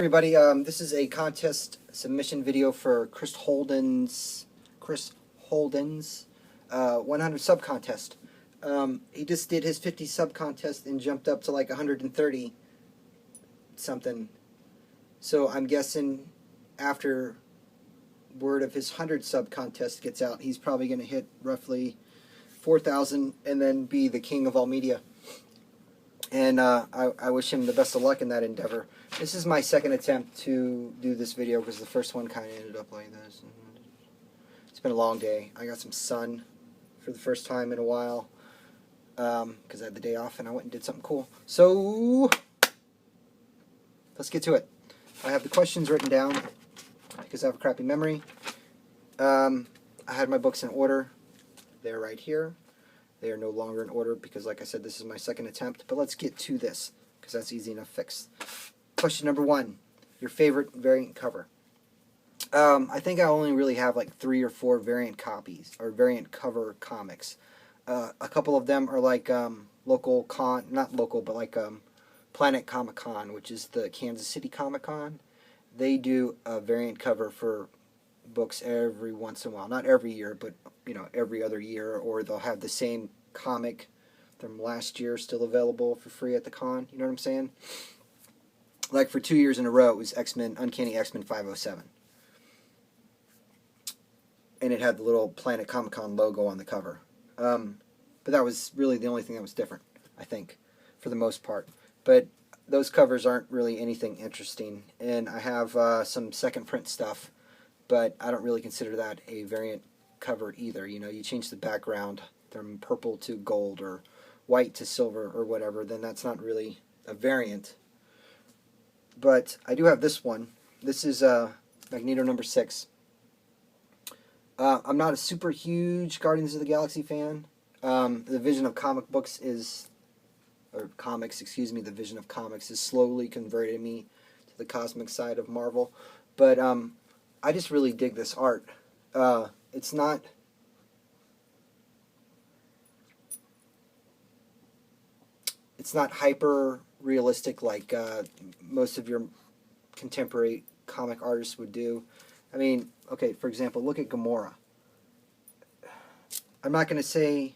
Everybody, this is a contest submission video for Chris Holden's 100 sub contest. He just did his 50 sub contest and jumped up to like 130 something. So I'm guessing after word of his 100 sub contest gets out, he's probably going to hit roughly 4,000 and then be the king of all media. And I wish him the best of luck in that endeavor. This is my second attempt to do this video because the first one kind of ended up like this. It's been a long day. I got some sun for the first time in a while because I had the day off and I went and did something cool. So let's get to it. I have the questions written down because I have a crappy memory. I had my books in order. They're right here. They are no longer in order because, like I said, this is my second attempt. But let's get to this because that's easy enough fixed. Question number 1. Your favorite variant cover. I think I only really have like 3 or 4 variant copies or variant cover comics. A couple of them are like local con, not local, but like Planet Comic Con, which is the Kansas City Comic Con. They do a variant cover for books every once in a while. Not every year, but every other year, or they'll have the same comic from last year still available for free at the con. You know what I'm saying? Like for 2 years in a row, it was X-Men, Uncanny X-Men 507. And it had the little Planet Comic Con logo on the cover. But that was really the only thing that was different, I think, for the most part. But those covers aren't really anything interesting. And I have some second print stuff, but I don't really consider that a variant cover either. You change the background from purple to gold or white to silver or whatever, then that's not really a variant. But I do have this one. This is Magneto number 6. I'm not a super huge Guardians of the Galaxy fan. The vision of comics is slowly converting me to the cosmic side of Marvel. But I just really dig this art. It's not hyper realistic like most of your contemporary comic artists would do. I mean, okay, for example, look at Gamora. I'm not going to say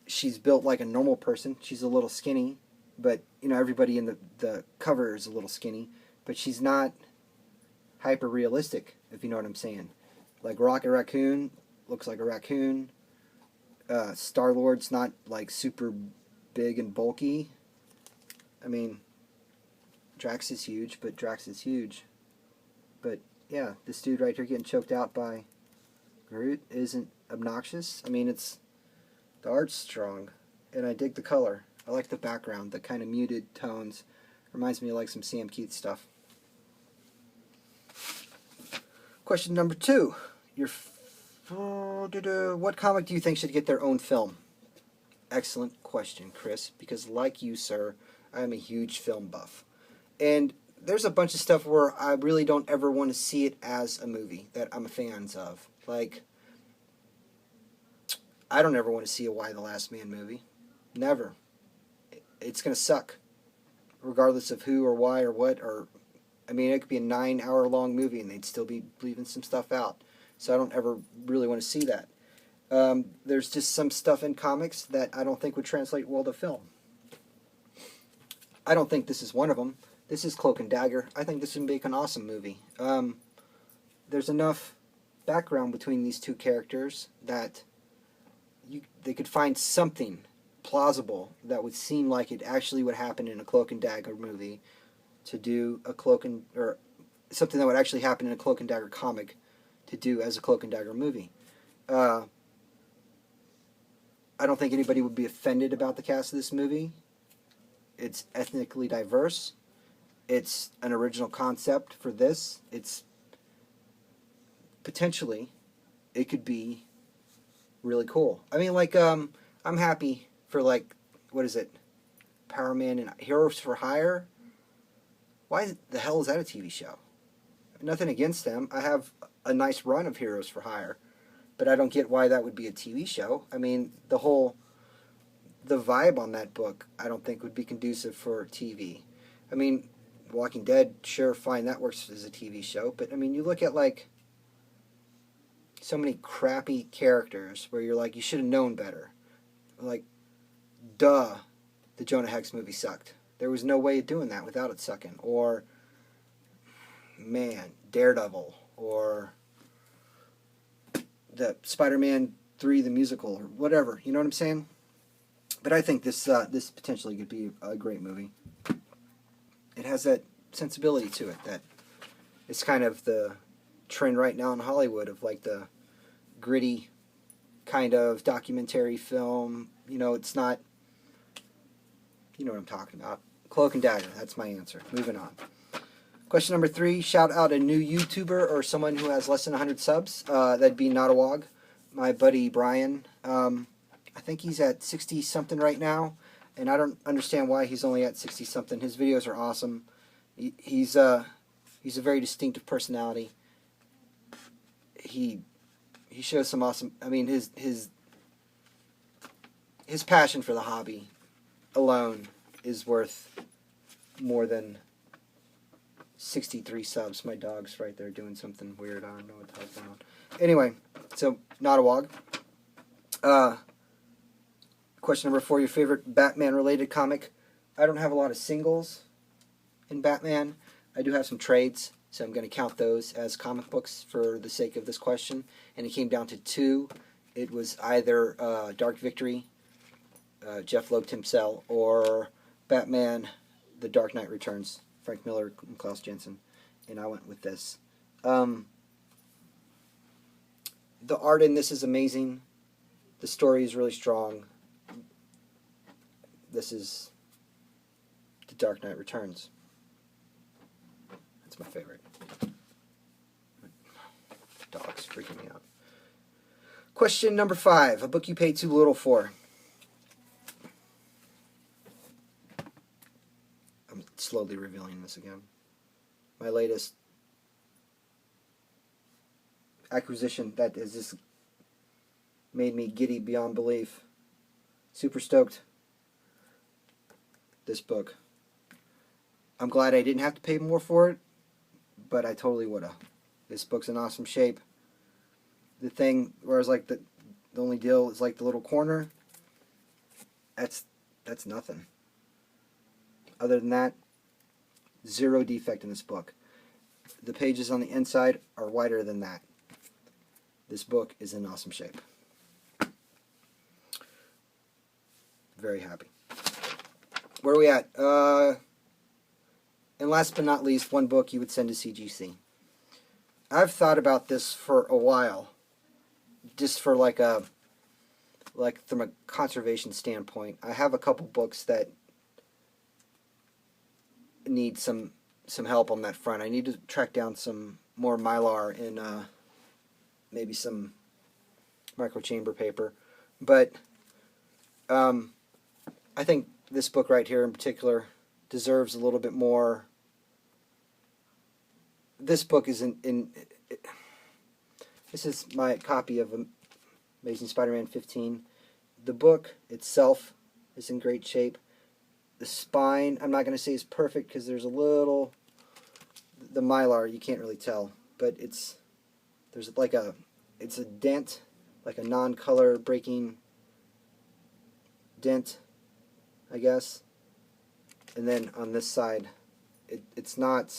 she's built like a normal person. She's a little skinny, but everybody in the cover is a little skinny, but she's not hyper realistic, if you know what I'm saying. Like Rocket Raccoon looks like a raccoon. Star-Lord's not like super big and bulky. I mean, Drax is huge, but Drax is huge. But yeah, this dude right here getting choked out by Groot isn't obnoxious. I mean, the art's strong, and I dig the color. I like the background, the kind of muted tones. Reminds me of like some Sam Keith stuff. Question number 2. What comic do you think should get their own film? Excellent question, Chris, because like you, sir, I am a huge film buff. And there's a bunch of stuff where I really don't ever want to see it as a movie that I'm a fan of. Like, I don't ever want to see a Y the Last Man movie. Never. It's going to suck, regardless of who or why or what. I mean, it could be a 9-hour-long movie and they'd still be leaving some stuff out. So I don't ever really want to see that. There's just some stuff in comics that I don't think would translate well to film. I don't think this is one of them. This is Cloak and Dagger. I think this would make an awesome movie. There's enough background between these two characters that they could find something plausible that would seem like it actually would happen in a Cloak and Dagger movie to do or something that would actually happen in a Cloak and Dagger comic to do as a Cloak and Dagger movie. I don't think anybody would be offended about the cast of this movie. It's ethnically diverse. It's an original concept for this. It's potentially, it could be really cool. I mean, like, I'm happy for, like, what is it? Power Man and Heroes for Hire? Why the hell is that a TV show? Nothing against them. I have a nice run of Heroes for Hire, but I don't get why that would be a TV show. I mean, the vibe on that book, I don't think would be conducive for TV. I mean, Walking Dead, sure, fine, that works as a TV show. But I mean, you look at like so many crappy characters where you're like, you should have known better. Like, duh, the Jonah Hex movie sucked. There was no way of doing that without it sucking. Or, man, Daredevil. Or the Spider-Man 3, the musical, or whatever. You know what I'm saying? But I think this potentially could be a great movie. It has that sensibility to it that it's kind of the trend right now in Hollywood of like the gritty kind of documentary film. You know, it's not, you know what I'm talking about. Cloak and Dagger, that's my answer. Moving on. Question number 3, shout out a new YouTuber or someone who has less than 100 subs. That'd be Notawog, my buddy Brian. I think he's at 60-something right now, and I don't understand why he's only at 60-something. His videos are awesome. He's a very distinctive personality. He shows some awesome. I mean, his passion for the hobby alone is worth more than 63 subs. My dog's right there doing something weird. I don't know what the hell's going on. Anyway, so Notawog. Question number 4, your favorite Batman-related comic. I don't have a lot of singles in Batman. I do have some trades, so I'm going to count those as comic books for the sake of this question. And it came down to 2. It was either Dark Victory, Jeff Loeb Tim Sell, or Batman, The Dark Knight Returns, Frank Miller and Klaus Jensen. And I went with this. The art in this is amazing. The story is really strong. This is The Dark Knight Returns. That's my favorite. Dog's freaking me out. Question number 5. A book you paid too little for. I'm slowly revealing this again. My latest acquisition that has just made me giddy beyond belief. Super stoked. This book. I'm glad I didn't have to pay more for it, but I totally would have. This book's in awesome shape. The thing, whereas like the only deal is like the little corner, that's nothing. Other than that, zero defect in this book. The pages on the inside are wider than that. This book is in awesome shape. Very happy. Where are we at? And last but not least, one book you would send to CGC. I've thought about this for a while, just for like from a conservation standpoint. I have a couple books that need some help on that front. I need to track down some more Mylar and maybe some microchamber paper, but I think this book right here in particular deserves a little bit more. This book is this is my copy of Amazing Spider-Man 15. The book itself is in great shape. The spine, I'm not going to say is perfect because there's a little, the Mylar, you can't really tell, but there's like it's a dent, like a non-color breaking dent, I guess. And then on this side, it's not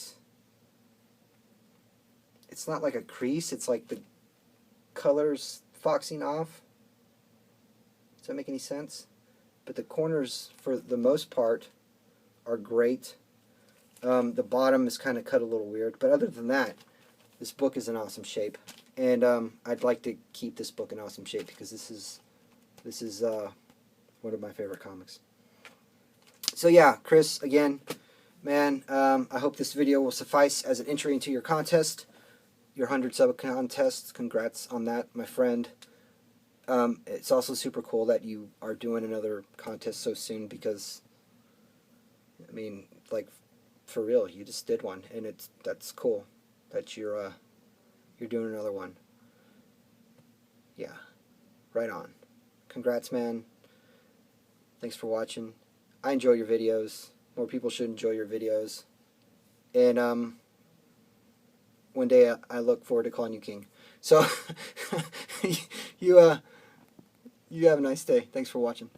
like a crease, it's like the colors foxing off. Does that make any sense? But the corners, for the most part, are great. The bottom is kind of cut a little weird, but other than that, this book is in awesome shape. And I'd like to keep this book in awesome shape because this is one of my favorite comics. So yeah, Chris, again, man, I hope this video will suffice as an entry into your contest, your 100 sub contest. Congrats on that, my friend. It's also super cool that you are doing another contest so soon because, I mean, like, for real, you just did one, and that's cool that you're doing another one. Yeah, right on. Congrats, man. Thanks for watching. I enjoy your videos. More people should enjoy your videos. And one day I look forward to calling you king. So you you have a nice day. Thanks for watching.